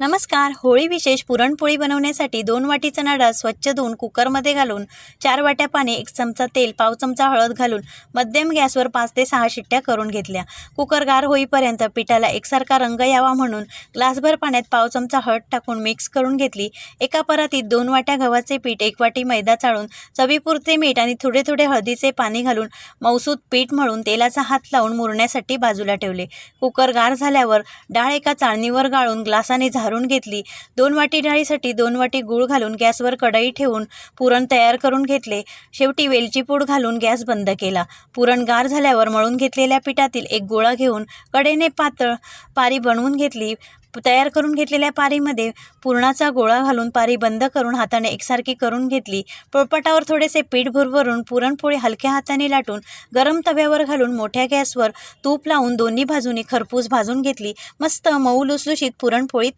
नमस्कार. होळी विशेष पुरणपोळी बनवण्यासाठी 2 वाटी चणा डाळ स्वच्छ धुवून कुकरमध्ये घालून 4 वाट्या पाणी, 1 चमचा तेल, पाव चमचा हळद घालून मध्यम गॅसवर 5 ते 6 शिट्ट्या करून घेतल्या. कुकर गार होईपर्यंत पिठाला एकसारखा रंग यावा म्हणून ग्लासभर पाण्यात पाव चमचा हळद टाकून मिक्स करून घेतली. एका परातीत 2 वाट्या गव्हाचे पीठ, 1 वाटी मैदा चाळून चवीपुरते मीठ आणि थोडे थोडे हळदीचे पाणी घालून मऊसूत पीठ मळून तेलाचा हात लावून मुरण्यासाठी बाजूला ठेवले. कुकर गार झाल्यावर डाळ एका चाळणीवर गाळून ग्लासाने झारून घेतली. 2 वाटी डाळीसाठी 2 वाटी गूळ घालून गॅसवर कढई ठेवून पुरण तयार करून घेतले. शेवटी वेलची पूड घालून गॅस बंद केला. पुरण गार झाल्यावर मळून घेतलेल्या पिठातील एक गोळा घेऊन कडेने पातळ पारी बनवून घेतली. तयार करून घेतलेल्या पारीमध्ये पुरणाचा गोळा घालून पारी बंद करून हाताने एकसारखी करून घेतली. पोळपाटावर थोडेसे पीठ भुरभरून पुरणपोळी हलक्या हाताने लाटून गरम तव्यावर घालून मोठ्या गॅसवर तूप लावून दोन्ही बाजूनी खरपूस भाजून घेतली. मस्त मऊ लुसलुशीत पुरणपोळी